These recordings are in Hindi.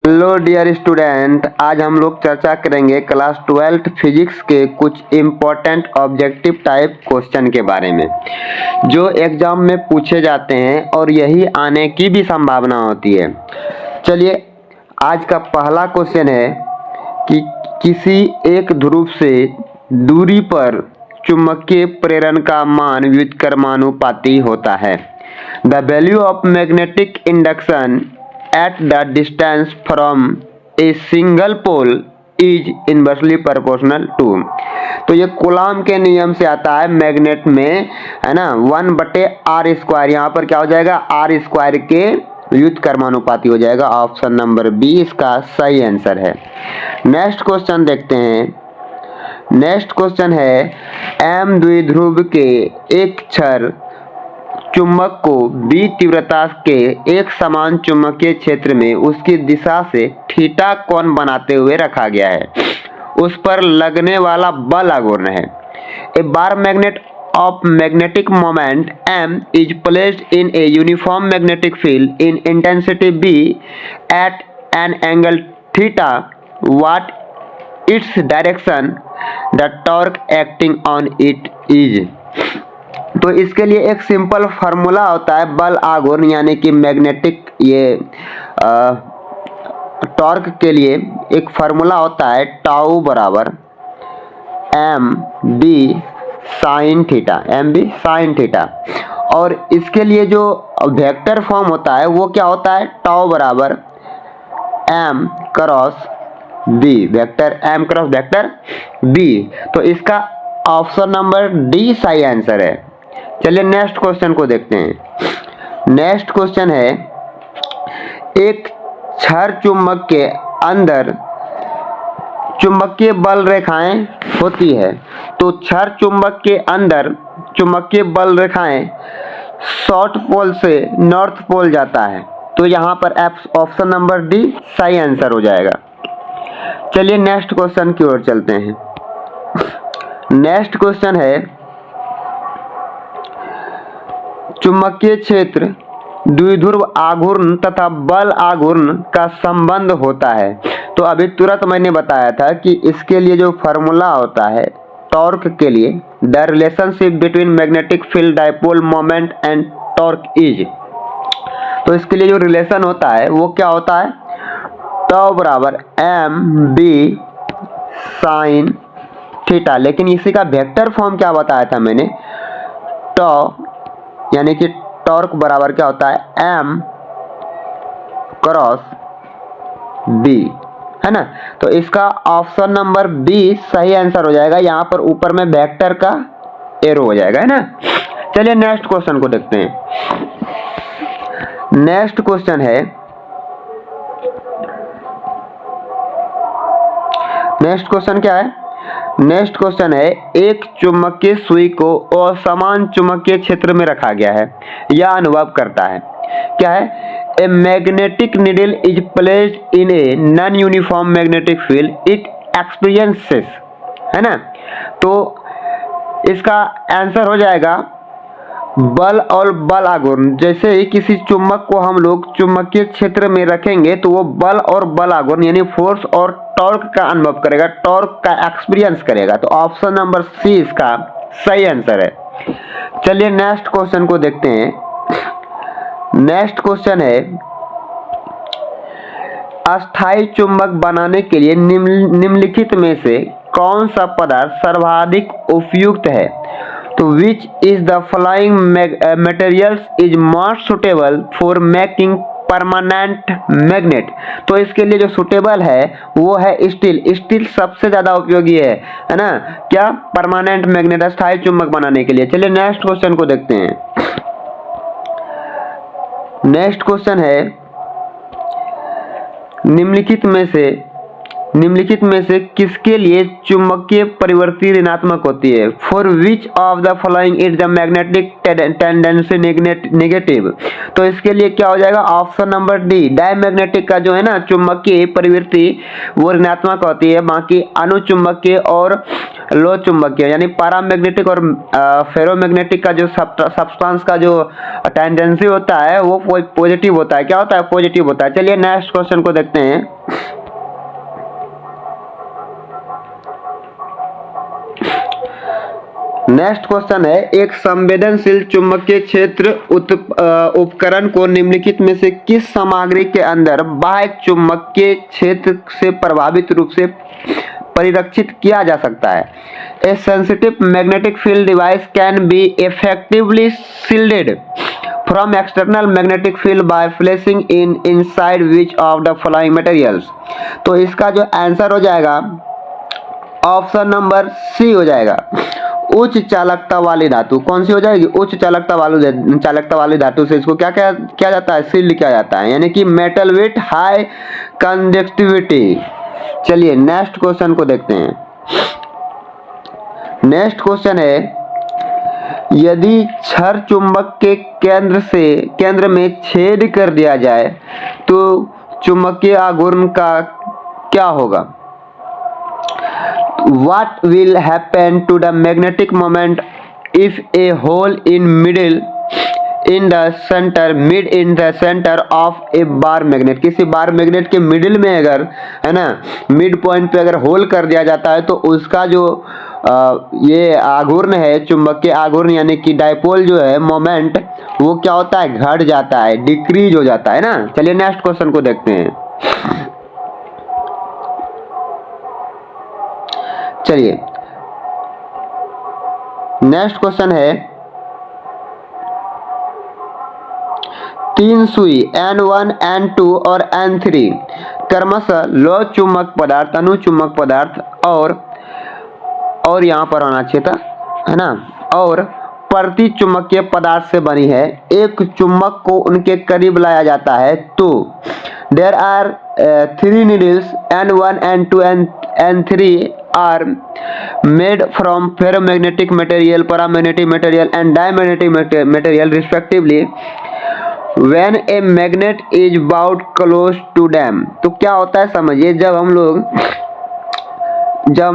हेलो डियर स्टूडेंट, आज हम लोग चर्चा करेंगे क्लास 12th फिजिक्स के कुछ इम्पोर्टेंट ऑब्जेक्टिव टाइप क्वेश्चन के बारे में जो एग्जाम में पूछे जाते हैं और यही आने की भी संभावना होती है। चलिए, आज का पहला क्वेश्चन है कि किसी एक ध्रुव से दूरी पर चुंबकीय प्रेरण का मान व्युत्क्रमानुपाती होता है। The value of magnetic induction at the distance from a single pole is inversely proportional to। तो ये कूलॉम के नियम से आता है मैग्नेट में, है ना, 1/r²। यहाँ पर क्या हो जाएगा, r² के व्युत्क्रमानुपाती हो जाएगा। ऑप्शन नंबर बी इसका सही आंसर है। नेक्स्ट क्वेश्चन देखते हैं। नेक्स्ट क्वेश्चन है, m द्विध्रुव के एक छड़ चुंबक को b तीव्रता के एक समान चुंबकीय क्षेत्र में उसकी दिशा से थीटा कोण बनाते हुए रखा गया है। उस पर लगने वाला बल अगुण है। A bar magnet of magnetic moment m is placed in a uniform magnetic field in intensity b at an angle theta. What its direction? The torque acting on it is। तो इसके लिए एक सिंपल फार्मूला होता है बल आघूर्ण, यानी कि मैग्नेटिक ये टॉर्क के लिए एक फार्मूला होता है टाउ बराबर M B sine theta, M B sine theta. और इसके लिए जो वेक्टर फॉर्म होता है वो क्या होता है, टाउ बराबर M cross B, vector M cross vector B. तो इसका ऑप्शन नंबर डी सही आंसर है। चलिए नेक्स्ट क्वेश्चन को देखते हैं। नेक्स्ट क्वेश्चन है, एक छड़ चुंबक के अंदर चुंबकीय बल रेखाएं होती है। तो छड़ चुंबक के अंदर चुंबकीय बल रेखाएं साउथ पोल से नॉर्थ पोल जाता है। तो यहाँ पर ऑप्शन नंबर डी सही आंसर हो जाएगा। चलिए नेक्स्ट क्वेश्चन की ओर चलते हैं। नेक्स्ट क्वेश्चन है, चुंबकीय क्षेत्र द्विध्रुव आघूर्ण तथा बल आघूर्ण का संबंध होता है। तो अभी तुरंत मैंने बताया था कि इसके लिए जो फार्मूला होता है टॉर्क के लिए, the relationship between magnetic field dipole moment and torque is. तो इसके लिए जो रिलेशन होता है वो क्या होता है, टाउ बराबर एम बी साइन थीटा। लेकिन इसी का वेक्टर फॉर्म क्या बताया था मैंने, टाउ यानी कि टॉर्क बराबर क्या होता है एम क्रॉस बी, है ना। तो इसका ऑप्शन नंबर बी सही आंसर हो जाएगा। यहाँ पर ऊपर में वेक्टर का एरो हो जाएगा, है ना। चलिए नेक्स्ट क्वेश्चन को देखते हैं। नेक्स्ट क्वेश्चन है, नेक्स्ट क्वेश्चन क्या है, नेक्स्ट क्वेश्चन है, एक चुंबकीय सुई को असमान चुंबकीय क्षेत्र में रखा गया है। यह अनुभव करता है, क्या है, a magnetic needle is placed in a non uniform magnetic field it experiences, है ना। तो इसका आंसर हो जाएगा बल और बल आघूर्ण। जैसे ही किसी चुंबक को हम लोग चुंबकीय क्षेत्र में रखेंगे तो वो बल और बल आघूर्ण यानी फोर्स और टॉर्क का अनुभव करेगा, टॉर्क का एक्सपीरियंस करेगा। तो ऑप्शन नंबर सी इसका सही आंसर है। चलिए नेक्स्ट क्वेश्चन को देखते हैं। नेक्स्ट क्वेश्चन है, अस्थायी चुंबक बनाने के लिए निम्नलिखित में से कौन सा पदार्थ सर्वाधिक उपयुक्त है। तो which is the following materials is most suitable for making permanent magnet. तो इसके लिए जो सुटेबल है वो है स्टील। स्टील सबसे ज्यादा उपयोगी है ना, क्या, परमानेंट मैग्नेट, अस्थायी चुंबक बनाने के लिए। चलिए नेक्स्ट क्वेश्चन को देखते हैं। नेक्स्ट क्वेश्चन है, निम्नलिखित में से निम्नलिखित में से किसके लिए चुंबकीय प्रवृत्ति ऋणात्मक होती है? For which of the following is the magnetic tendency negative? तो इसके लिए क्या हो जाएगा? ऑप्शन नंबर डी, डायमैग्नेटिक का जो है ना चुंबकीय प्रवृत्ति वो ऋणात्मक होती है, बाकी अनुचुंबकीय और लो चुंबकीय यानी पैरामैग्नेटिक और फेरोमैग्नेटिक का जो सब्सटेंस का जो टेंडेंसी होता है वो पॉजिटिव होता है। क्या होता है? पॉजिटिव होता है। चलिए नेक्स्ट क्वेश्चन को देखते हैं। नेक्स्ट क्वेश्चन है, एक संवेदनशील चुंबकीय क्षेत्र उपकरण को निम्नलिखित में से किस सामग्री के अंदर बाह्य चुंबकीय क्षेत्र से प्रभावित रूप से परिरक्षित किया जा सकता है? A sensitive magnetic field device can be effectively shielded from external magnetic field by placing in inside which of the following materials? तो इसका जो आंसर हो जाएगा ऑप्शन नंबर सी हो जाएगा, उच्च चालकता वाली धातु। कौन सी हो जाएगी? उच्च चालकता वाली धातु से इसको क्या किया जाता है? सील्ड किया जाता है, यानी कि मेटल विथ हाई कंडक्टिविटी। चलिए नेक्स्ट क्वेश्चन को देखते हैं। नेक्स्ट क्वेश्चन है, यदि क्षार चुंबक के केंद्र में छेद कर दिया जाए तो चुंबकीय आघूर्ण का क्या होगा? What will happen to the magnetic moment if a hole in the center of a bar magnet? किसी बार मैग्नेट के मिडिल में अगर है ना मिड पॉइंट पे अगर होल कर दिया जाता है तो उसका जो ये आघूर्ण है, चुंबकीय आघूर्ण यानी कि डाइपोल जो है मोमेंट, वो क्या होता है? घट जाता है, डिक्रीज हो जाता है ना। चलिए नेक्स्ट क्वेश्चन को देखते हैं। चलिए नेक्स्ट क्वेश्चन है, तीन सुई N1, N2 और N3 क्रमशः लो चुंबक पदार्थ, अनुचुंबक पदार्थ और यहाँ पर होना चाहिए था है ना, और प्रति चुंबकीय पदार्थ से बनी है। एक चुंबक को उनके करीब लाया जाता है तो there are 3 needles N1, N2 and N3 are made from ferromagnetic material, paramagnetic material and diamagnetic material respectively when a magnet is brought close to them। तो क्या होता है समझिए, जब हम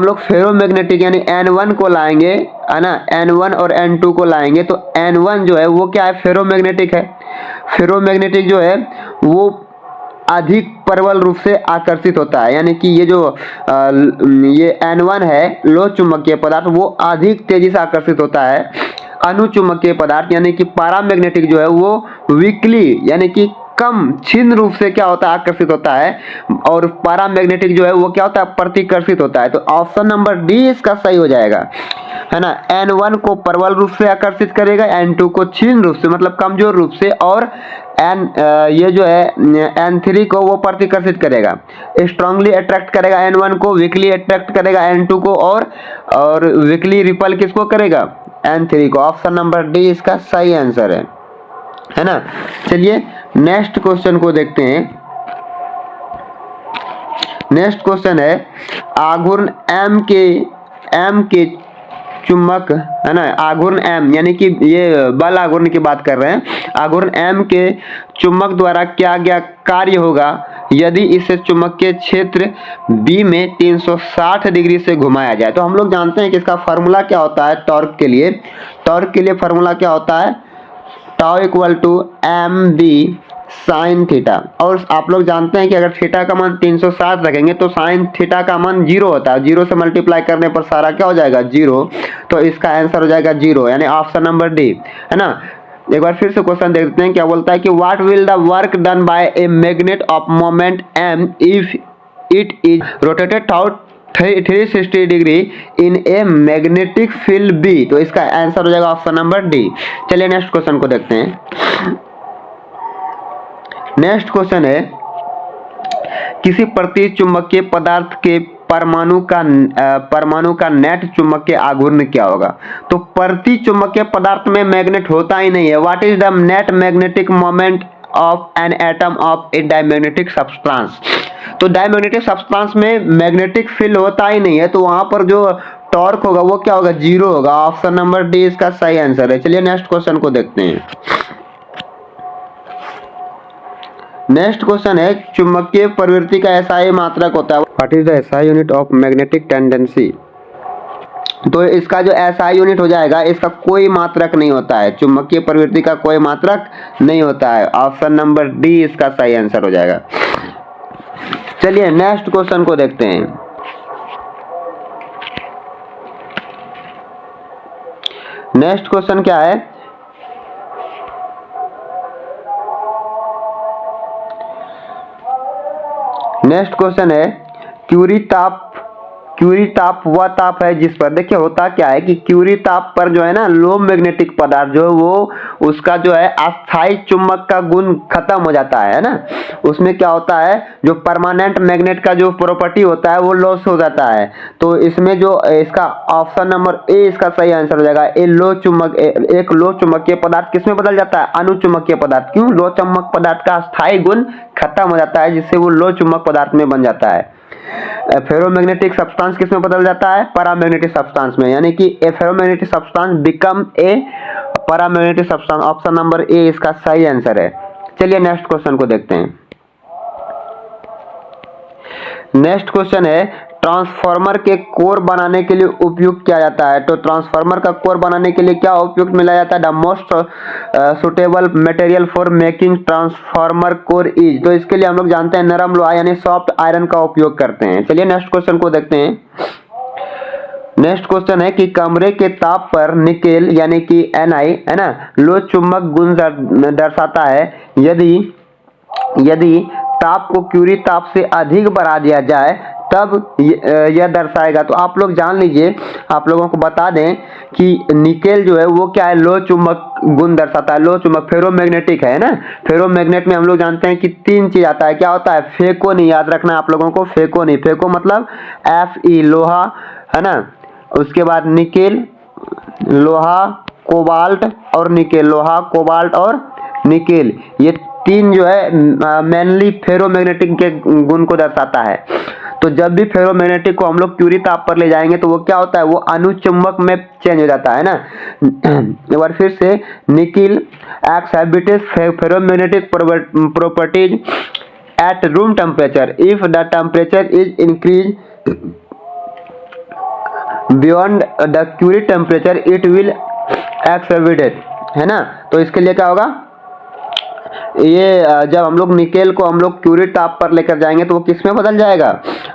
लोग फेरोमैग्नेटिक यानी N1 को लाएंगे है ना, N1 और N2 को लाएंगे तो N1 जो है वो क्या है? फेरोमैग्नेटिक है। फेरोमैग्नेटिक जो है वो अधिक प्रबल रूप से आकर्षित होता है, यानी कि ये जो ये N1 है लो चुंबकीय पदार्थ वो अधिक तेजी से आकर्षित होता है। अनुचुंबकीय पदार्थ यानी कि पैरामैग्नेटिक जो है वो वीकली यानी कि कम क्षीण रूप से क्या होता है? आकर्षित होता है, और पैरामैग्नेटिक जो है वो क्या होता है? प्रतिकर्षित होता है। तो ऑप्शन नंबर डी इसका सही हो जाएगा है ना। N1 को प्रबल रूप से आकर्षित करेगा, N2 को क्षीण रूप से मतलब कमजोर रूप से, और ये जो है N3 को वो प्रतिकर्षित करेगा, स्ट्रांगली अट्रैक्ट करेगा N1 को, वीकली अट्रैक्ट करेगा N2 को, और वीकली रिपल किसको करेगा? N3 को। ऑप्शन नंबर डी इसका सही आंसर है ना। चलिए नेक्स्ट क्वेश्चन को देखते हैं। नेक्स्ट क्वेश्चन है, आघूर्ण M के चुंबक है ना, आघूर्ण M यानी कि ये बल आघूर्ण की बात कर रहे हैं। आघूर्ण M के चुंबक द्वारा क्या क्या कार्य होगा यदि इसे चुंबकीय क्षेत्र B में 360 डिग्री से घुमाया जाए? तो हम लोग जानते हैं कि इसका फार्मूला क्या होता है टॉर्क के लिए। टॉर्क के लिए फार्मूला क्या होता है? Tau equal to mb sine theta. और आप लोग जानते हैं कि अगर थीटा का मान 360 रखेंगे तो साइन थीटा का मान 0 होता है, 0 से मल्टीप्लाई करने पर सारा क्या हो जाएगा? 0। तो इसका आंसर हो जाएगा 0, यानी ऑप्शन नंबर डी है ना। एक बार फिर से क्वेश्चन देखते हैं, क्या बोलता है कि what will the work done by a magnet of moment m if it is rotated out 360 degree in a magnetic field B? तो इसका आंसर हो जाएगा ऑप्शन नंबर डी। चलिए नेक्स्ट क्वेश्चन को देखते हैं। नेक्स्ट क्वेश्चन है, किसी प्रति चुंबकीय पदार्थ के परमाणु का नेट चुंबकीय आघूर्ण क्या होगा? तो प्रति चुंबकीय पदार्थ में मैग्नेट होता ही नहीं है। What is the net magnetic moment of an atom of A diamagnetic substance. तो डायमैग्नेटिक सब्सटेंस में मैग्नेटिक फील्ड होता ही नहीं है, तो वहां पर जो टॉर्क होगा वो क्या होगा, जीरो होगा। ऑप्शन नंबर डी इसका सही आंसर है। चलिए नेक्स्ट क्वेश्चन को देखते हैं। नेक्स्ट क्वेश्चन है चुंबकीय प्रवृत्ति का एसआई मात्रक होता है। What is the SI unit of magnetic tendency. तो इसका जो एसआई यूनिट हो जाएगा, इसका कोई मात्रक नहीं होता है, चुंबकीय प्रवृत्ति का कोई मात्रक नहीं होता है। ऑप्शन नंबर डी इसका सही आंसर हो जाएगा। चलिए नेक्स्ट क्वेश्चन को देखते हैं। नेक्स्ट क्वेश्चन क्या है, नेक्स्ट क्वेश्चन है क्यूरी ताप। क्यूरी ताप वह ताप है जिस पर, देखिए होता क्या है कि क्यूरी ताप पर जो है ना लो मैग्नेटिक पदार्थ जो है वो उसका जो है अस्थायी चुंबक का गुण खत्म हो जाता है ना। उसमें क्या होता है, जो परमानेंट मैग्नेट का जो प्रॉपर्टी होता है वो लॉस हो जाता है। तो इसमें जो इसका ऑप्शन नंबर ए इसका सही आंसर हो जाएगा। एक लो चुंबकीय पदार्थ किसमें बदल जाता है, अनुचुंबकीय पदार्थ। क्यों, लो चुंबक पदार्थ का अस्थायी गुण खत्म हो जाता है, जिससे वो लो चुंबक पदार्थ में बन जाता है। फेरोमैग्नेटिक सब्सटेंस किसमें बदल जाता है, पैरामैग्नेटिक सब्सटेंस में, यानी कि a ferromagnetic substance become a paramagnetic substance. Option number A इसका सही आंसर है। चलिए नेक्स्ट क्वेश्चन को देखते हैं। नेक्स्ट क्वेश्चन है ट्रांसफार्मर के कोर बनाने के लिए उपयोग किया जाता है। तो ट्रांसफार्मर का कोर बनाने के लिए क्या उपयोग मिला जाता है, the most suitable material for making transformer core is. तो इसके लिए हम लोग जानते हैं नरम लोहा यानी सॉफ्ट आयरन का उपयोग करते हैं। चलिए नेक्स्ट क्वेश्चन को देखते हैं। नेक्स्ट क्वेश्चन है कि कमरे के ताप पर निकेल यानी कि Ni है ना लो चुंबक गुण दर्शाता है। यदि ताप को क्यूरी ताप से अधिक बढ़ा दिया जाए तब यह दर्शाएगा। तो आप लोग जान लीजिए, आप लोगों को बता दें कि निकेल जो है वो क्या है, लो चुंबक गुण दर्शाता है। लो चुंबक फेरोमैग्नेटिक है ना। फेरोमैग्नेट में हम लोग जानते हैं कि तीन चीज आता है। क्या होता है, फेको नहीं, याद रखना है आप लोगों को, फेको नहीं। फेको मतलब Fe लोहा है ना, उसके बाद निकेल लोहा, कोबाल्ट और निकेल, लोहा कोबाल्ट और निकेल, ये तीन जो है मेनली फेरोमैग्नेटिक के गुण को दर्शाता है। तो जब भी फेरोमैग्नेटिक को हम लोग क्यूरी ताप पर ले जाएंगे तो वो क्या होता है, वो अनुचुंबक में चेंज हो जाता है ना। एक बार फिर से, nickel exhibits ferromagnetic properties at room temperature if the temperature is increase beyond the Curie temperature it will exhibit, है ना। तो इसके लिए क्या होगा, ये जब हम लोग निकेल को हम लोग क्यूरी ताप पर लेकर जाएंगे तो वो किस में बदल जाएगा,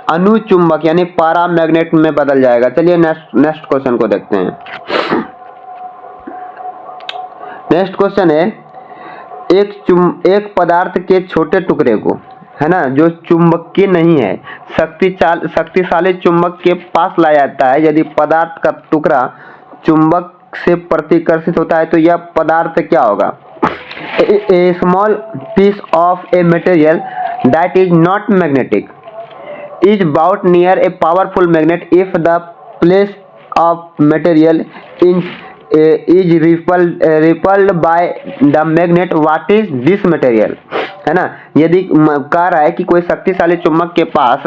अनुचुंबक यानी पैरामैग्नेट में बदल जाएगा। चलिए नेक्स्ट क्वेश्चन को देखते हैं। नेक्स्ट क्वेश्चन है एक पदार्थ के छोटे टुकड़े को, है ना, जो चुंबकीय नहीं है, शक्तिशाली चुंबक के पास लाया जाता है। यदि पदार्थ का टुकड़ा चुंबक से प्रतिकर्षित होता है तो यह पदार्थ क्या होगा। A small piece of a material that is not magnetic is brought near a powerful magnet if the place of material is repelled by the magnet. What is this material, है ना। यदि कह रहा है कि कोई शक्तिशाली चुम्बक के पास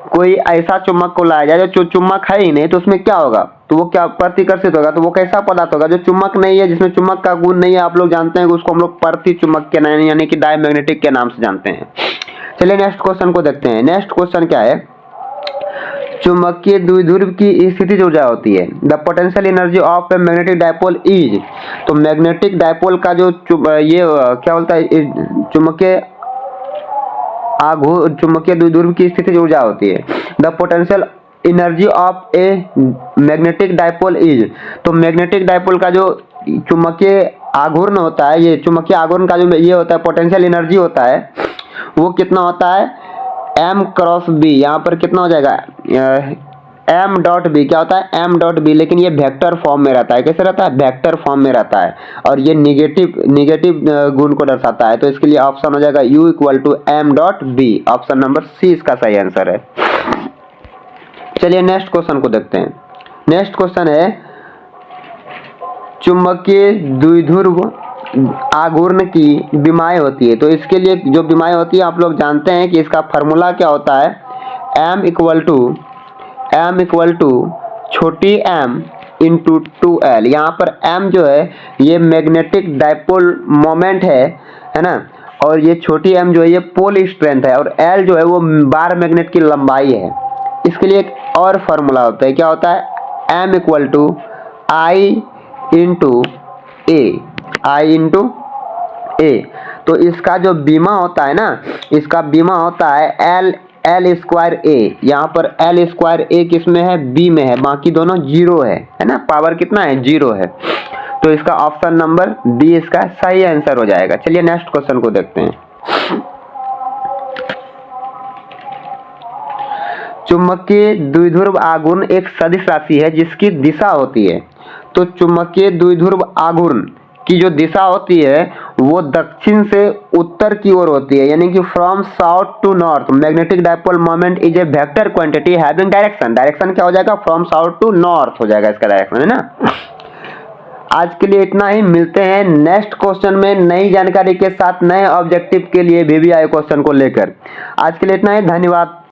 कोई ऐसा चुम्बक को लाया जाए जो चुम्बक है ही नहीं, तो उसमें क्या होगा, तो वो क्या प्रतिकर्षित होगा। तो वो कैसा पदार्थ होगा, जो चुम्बक नहीं है, जिसमें चुम्बक का गुण नहीं है। आप लोग जानते हैं कि उसको हम लोग प्रति चुम्बक के नाम यानी कि डायमैग्नेटिक के नाम से जानते हैं। चलिए नेक्स्ट क्वेश्चन को देखते हैं। नेक्स्ट क्वेश्चन क्या है, चुंबकीय द्विध्रुव की स्थिति ऊर्जा होती है। The potential energy of a magnetic dipole is. तो मैग्नेटिक डायपोल का जो ये क्या बोलता है, चुंबकीय द्विध्रुव की स्थिति ऊर्जा होती है। The potential energy of a magnetic dipole is. तो मैग्नेटिक डायपोल का जो चुंबकीय आघूर्ण होता है, ये चुंबकीय आघूर्ण का जो ये होता है पोटेंशियल एनर्जी होता है, वो कितना होता है, m क्रॉस b। यहाँ पर कितना हो जाएगा, m डॉट b। क्या होता है, m डॉट b, लेकिन ये वेक्टर फॉर्म में रहता है। कैसे रहता है, वेक्टर फॉर्म में रहता है, और ये निगेटिव गुण को दर्शाता है। तो इसके लिए ऑप्शन हो जाएगा u equal to m dot b। Option number C इसका सही आंसर है। चलिए नेक्स्ट क्वेश्चन को देखते हैं। नेक्स्ट क्वेश्चन है चुंबकीय द्विध्रुव आघूर्ण की विमाएँ होती है। तो इसके लिए जो विमाएँ होती है आप लोग जानते हैं कि इसका फार्मूला क्या होता है, m इक्वल टू छोटी m इंटू 2l। यहाँ पर m जो है ये मैग्नेटिक डाइपोल मोमेंट है ना, और ये छोटी m जो है ये पोल स्ट्रेंथ है, और l जो है वो बार मैग्नेट की लंबाई है। इसके लिए एक और फार्मूला होता है, क्या होता है, m equal to i into a। तो इसका जो बीमा होता है ना, इसका बीमा होता है एल स्क्वायर ए। यहाँ पर एल स्क्वायर ए किस में है, बी में है, बाकी दोनों जीरो है ना, पावर कितना है, जीरो है। तो इसका ऑप्शन नंबर बी इसका सही आंसर हो जाएगा। चलिए नेक्स्ट क्वेश्चन को देखते हैं। चुंबकीय द्विध्रुव आघूर्ण एक सदिश राशि है जिसकी दिशा होती है। तो चुंबकीय द्विध्रुव आघूर्ण की जो दिशा होती है वो दक्षिण से उत्तर की ओर होती है, यानी कि from south to north. Magnetic dipole moment is a vector quantity having direction. Direction क्या हो जाएगा, फ्रॉम साउथ टू नॉर्थ हो जाएगा इसका डायरेक्शन, है ना। आज के लिए इतना ही, मिलते हैं नेक्स्ट क्वेश्चन में नई जानकारी के साथ, नए ऑब्जेक्टिव के लिए VVI क्वेश्चन को लेकर। आज के लिए इतना ही, धन्यवाद।